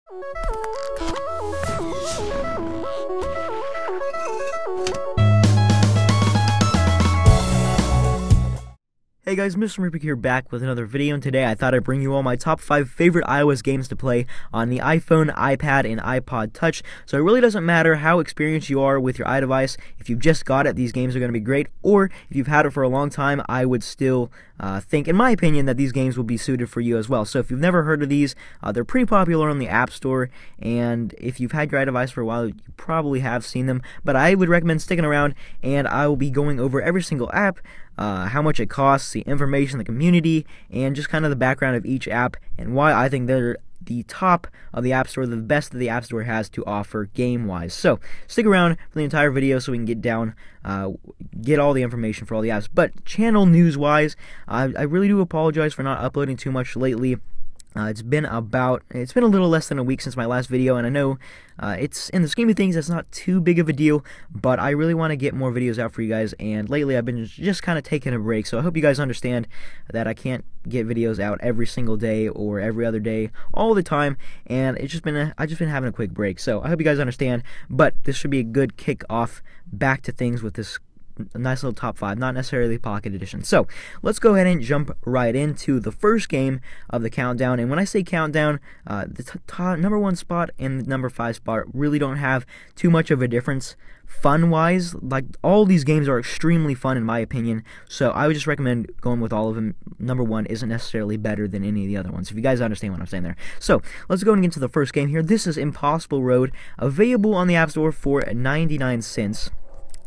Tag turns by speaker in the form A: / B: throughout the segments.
A: Hey guys, MrMoopig here back with another video, and today I thought I'd bring you all my top 5 favorite iOS games to play on the iPhone, iPad, and iPod Touch. So it really doesn't matter how experienced you are with your iDevice. If you've just got it, these games are going to be great, or if you've had it for a long time, I would still think, in my opinion, that these games will be suited for you as well. So if you've never heard of these, they're pretty popular on the App Store, and if you've had your iDevice for a while, you probably have seen them, but I would recommend sticking around, and I will be going over every single app, how much it costs, the information, the community, and just kind of the background of each app and why I think they're the top of the App Store, the best that the App Store has to offer game-wise. So stick around for the entire video so we can get all the information for all the apps. But channel news-wise, I really do apologize for not uploading too much lately. It's been a little less than a week since my last video, and I know it's, in the scheme of things, that's not too big of a deal, but I really want to get more videos out for you guys, and lately I've been just kind of taking a break, so I hope you guys understand that I can't get videos out every single day or every other day all the time, and I've just been having a quick break, so I hope you guys understand, but this should be a good kick-off back to things with this nice little top 5, not necessarily Pocket Edition. So let's go ahead and jump right into the first game of the countdown. And when I say countdown, the number 1 spot and the number 5 spot really don't have too much of a difference fun-wise. Like, all these games are extremely fun in my opinion, so I would just recommend going with all of them. Number 1 isn't necessarily better than any of the other ones, if you guys understand what I'm saying there. So let's go and get into the first game here. This is Impossible Road, available on the App Store for 99 cents.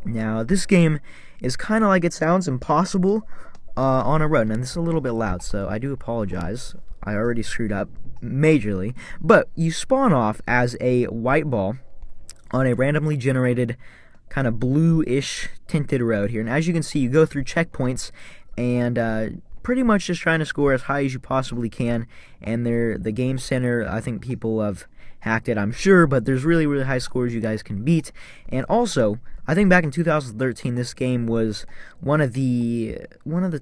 A: Now, this game is kind of like it sounds, impossible on a road. And this is a little bit loud, so I do apologize. I already screwed up majorly. But you spawn off as a white ball on a randomly generated kind of bluish tinted road here. And as you can see, you go through checkpoints and pretty much just trying to score as high as you possibly can. And the game center, I think people have hacked it, I'm sure, but there's really, really high scores you guys can beat. And also, I think back in 2013, this game was one of the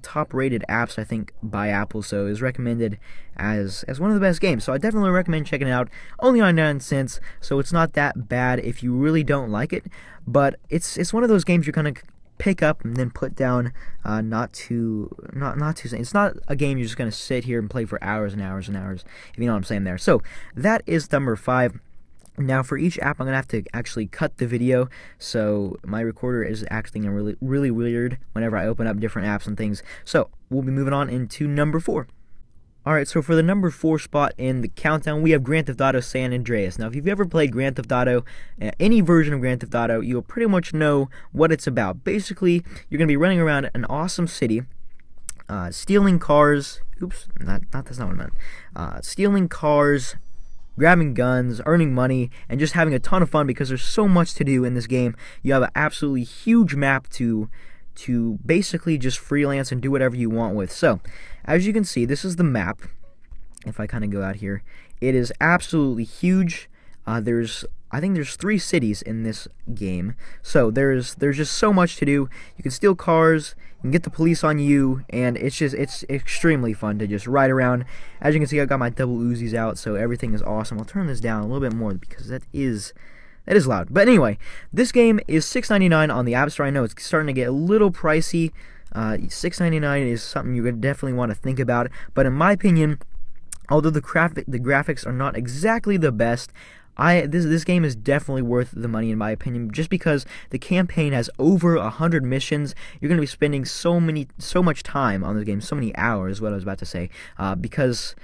A: top rated apps, I think, by Apple, so it was recommended as one of the best games. So I definitely recommend checking it out. Only on 9 cents, so it's not that bad if you really don't like it, but it's one of those games you're gonna pick up and then put down. It's not a game you're just gonna sit here and play for hours and hours and hours, if you know what I'm saying there. So that is number 5. Now, for each app, I'm going to have to actually cut the video, so my recorder is acting really, really weird whenever I open up different apps and things. So we'll be moving on into number 4. Alright, so for the number 4 spot in the countdown, we have Grand Theft Auto San Andreas. Now, if you've ever played Grand Theft Auto, any version of Grand Theft Auto, you'll pretty much know what it's about. Basically, you're going to be running around an awesome city, stealing cars. Oops, that's not what I meant. Stealing cars, grabbing guns, earning money, and just having a ton of fun because there's so much to do in this game. You have an absolutely huge map to basically just freelance and do whatever you want with. So, as you can see, this is the map. If I kind of go out here, it is absolutely huge. I think there's 3 cities in this game, so there's just so much to do. You can steal cars, you can get the police on you, and it's extremely fun to just ride around. As you can see, I got my double Uzis out, so everything is awesome. I'll turn this down a little bit more because that is loud. But anyway, this game is $6.99 on the App Store. I know it's starting to get a little pricey. $6.99 is something you're gonna definitely want to think about. But in my opinion, although the graphics are not exactly the best, this game is definitely worth the money in my opinion, just because the campaign has over 100 missions. You're going to be spending so much time on this game, so many hours, what I was about to say, because,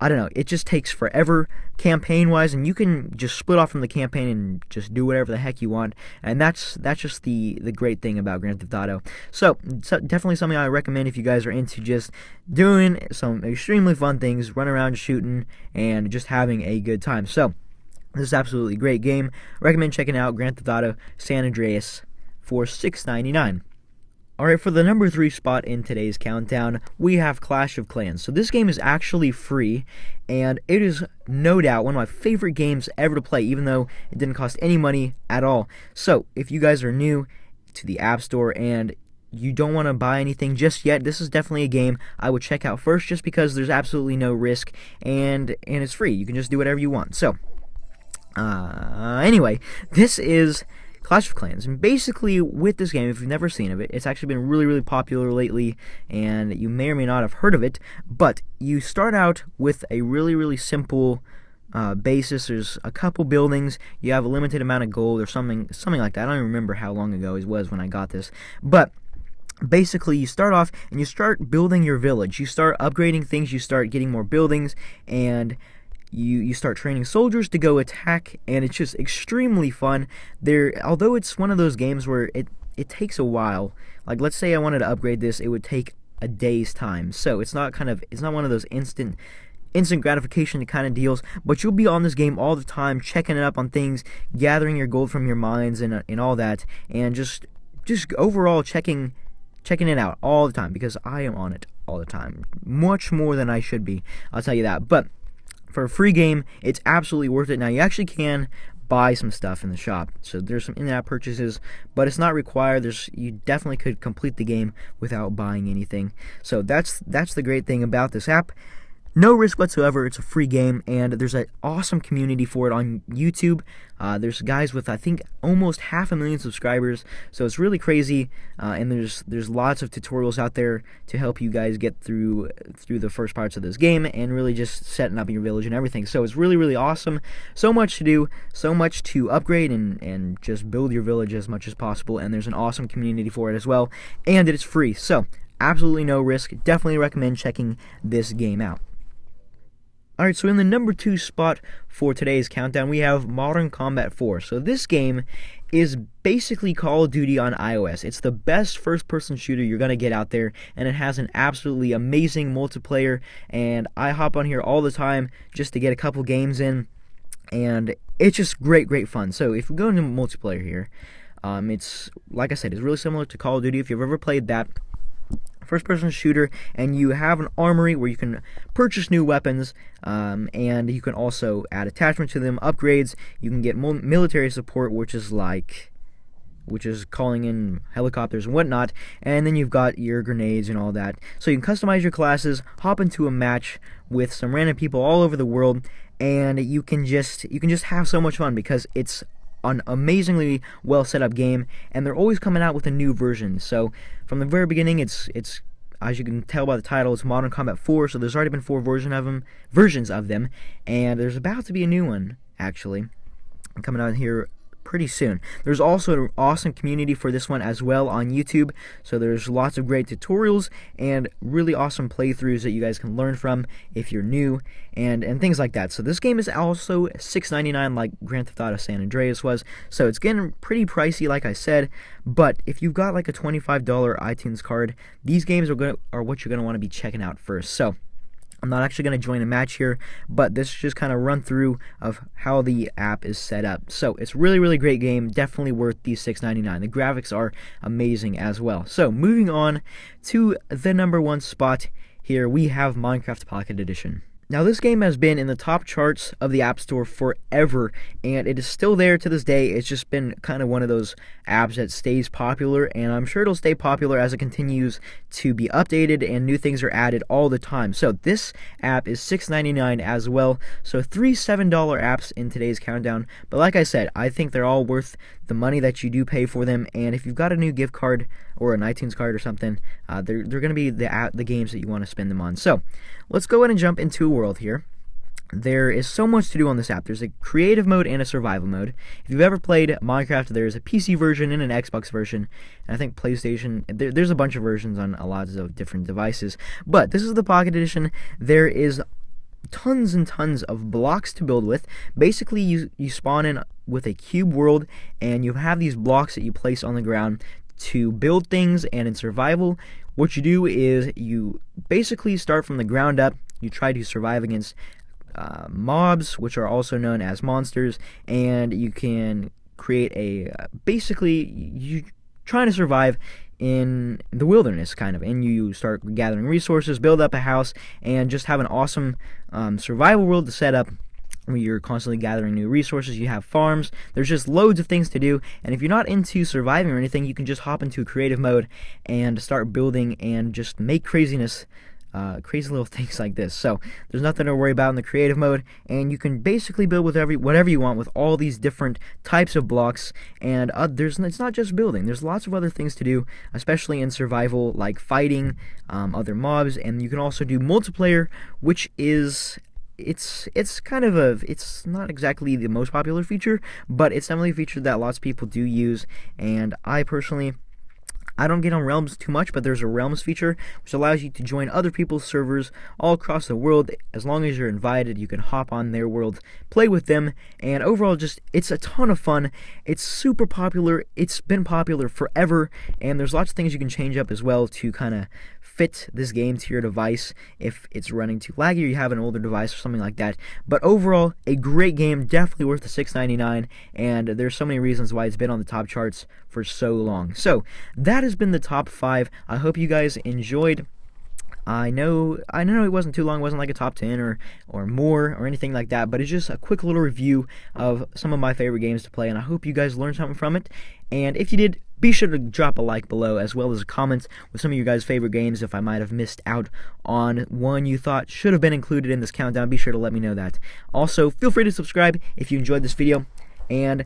A: I don't know, it just takes forever campaign-wise, and you can just split off from the campaign and just do whatever the heck you want, and that's just the great thing about Grand Theft Auto. So definitely something I recommend if you guys are into just doing some extremely fun things, running around shooting, and just having a good time. So this is absolutely a great game. Recommend checking out Grand Theft Auto San Andreas for $6.99. Alright, for the number 3 spot in today's countdown, we have Clash of Clans. So this game is actually free, and it is no doubt one of my favorite games ever to play, even though it didn't cost any money at all. So if you guys are new to the App Store and you don't want to buy anything just yet, this is definitely a game I would check out first, just because there's absolutely no risk, and it's free. You can just do whatever you want. So Anyway, this is Clash of Clans, and basically with this game, if you've never seen of it, it's actually been really popular lately, and you may or may not have heard of it, but you start out with a really simple basis. There's a couple buildings, you have a limited amount of gold or something like that. I don't even remember how long ago it was when I got this, but basically you start off and you start building your village. You start upgrading things, you start getting more buildings, and you start training soldiers to go attack, and it's just extremely fun. Although it's one of those games where it takes a while. Like, let's say I wanted to upgrade this, it would take a day's time. So it's not one of those instant gratification kind of deals, but you'll be on this game all the time, checking it up on things, gathering your gold from your mines and all that, and just overall checking it out all the time, because I am on it all the time. Much more than I should be, I'll tell you that. But for a free game, it's absolutely worth it. Now, you actually can buy some stuff in the shop, so there's some in-app purchases, but it's not required. You definitely could complete the game without buying anything. So that's the great thing about this app. No risk whatsoever. It's a free game, and there's an awesome community for it on YouTube. There's guys with, I think, almost 500,000 subscribers, so it's really crazy. And there's lots of tutorials out there to help you guys get through the first parts of this game, and really just setting up your village and everything. So it's really awesome. So much to do, so much to upgrade, and just build your village as much as possible. And there's an awesome community for it as well, and it's free. So absolutely no risk. Definitely recommend checking this game out. Alright, so in the number 2 spot for today's countdown, we have Modern Combat 4. So this game is basically Call of Duty on iOS. It's the best first-person shooter you're going to get out there, and it has an absolutely amazing multiplayer, and I hop on here all the time just to get a couple games in, and it's just great fun. So if we go into multiplayer here, it's, like I said, it's really similar to Call of Duty if you've ever played that. First-person shooter, and you have an armory where you can purchase new weapons, and you can also add attachments to them, upgrades. You can get military support, which is calling in helicopters and whatnot, and then you've got your grenades and all that. So you can customize your classes, hop into a match with some random people all over the world, and you can just have so much fun, because it's an amazingly well set up game, and they're always coming out with a new version. So from the very beginning, it's as you can tell by the title, it's Modern Combat 4. So there's already been 4 versions of them, and there's about to be a new one actually coming out here pretty soon. There's also an awesome community for this one as well on YouTube, so there's lots of great tutorials and really awesome playthroughs that you guys can learn from if you're new, and things like that. So this game is also $6.99 like Grand Theft Auto San Andreas was, so it's getting pretty pricey like I said, but if you've got like a $25 iTunes card, these games are what you're going to want to be checking out first. So I'm not actually going to join a match here, but this is just kind of run through of how the app is set up. So it's really great game, definitely worth the $6.99. The graphics are amazing as well. So moving on to the number 1 spot here, we have Minecraft Pocket Edition. Now, this game has been in the top charts of the App Store forever, and it is still there to this day. It's just been kind of one of those apps that stays popular, and I'm sure it'll stay popular as it continues to be updated and new things are added all the time. So this app is $6.99 as well, so 3 $7 apps in today's countdown. But like I said, I think they're all worth the money that you do pay for them, and if you've got a new gift card or an iTunes card or something, they're going to be the games that you want to spend them on. So let's go ahead and jump into a world here. There is so much to do on this app. There's a creative mode and a survival mode. If you've ever played Minecraft, there's a PC version and an Xbox version, and I think PlayStation. There's a bunch of versions on a lot of different devices, but this is the Pocket Edition. There is tons and tons of blocks to build with. Basically, you spawn in with a cube world, and you have these blocks that you place on the ground to build things. And in survival, what you do is you basically start from the ground up. You try to survive against mobs, which are also known as monsters, and you can create basically you trying to survive in the wilderness kind of, and you start gathering resources, build up a house, and just have an awesome survival world to set up where you're constantly gathering new resources. You have farms. There's just loads of things to do, and if you're not into surviving or anything, you can just hop into a creative mode and start building and just make craziness crazy little things like this. So there's nothing to worry about in the creative mode, and you can basically build with whatever you want with all these different types of blocks. And it's not just building. There's lots of other things to do, especially in survival, like fighting other mobs. And you can also do multiplayer, which is it's not exactly the most popular feature, but it's definitely a feature that lots of people do use. And I personally, I don't get on Realms too much, but there's a Realms feature which allows you to join other people's servers all across the world. As long as you're invited, you can hop on their world, play with them, and overall it's a ton of fun. It's super popular. It's been popular forever, and there's lots of things you can change up as well to kind of fit this game to your device if it's running too laggy or you have an older device or something like that. But overall, a great game, definitely worth the $6.99, and there's so many reasons why it's been on the top charts for so long. So that has been the top 5. I hope you guys enjoyed. I know it wasn't too long, it wasn't like a top 10 or more or anything like that, but it's just a quick little review of some of my favorite games to play, and I hope you guys learned something from it. And if you did, be sure to drop a like below, as well as a comment with some of your guys' favorite games. If I might have missed out on one you thought should have been included in this countdown, be sure to let me know that. Also, feel free to subscribe if you enjoyed this video, and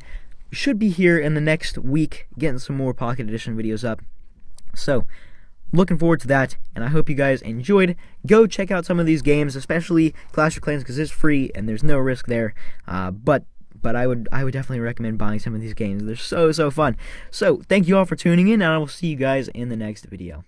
A: should be here in the next week getting some more Pocket Edition videos up. So, looking forward to that, and I hope you guys enjoyed. Go check out some of these games, especially Clash of Clans, because it's free and there's no risk there. But I would definitely recommend buying some of these games. They're so fun. So thank you all for tuning in, and I will see you guys in the next video.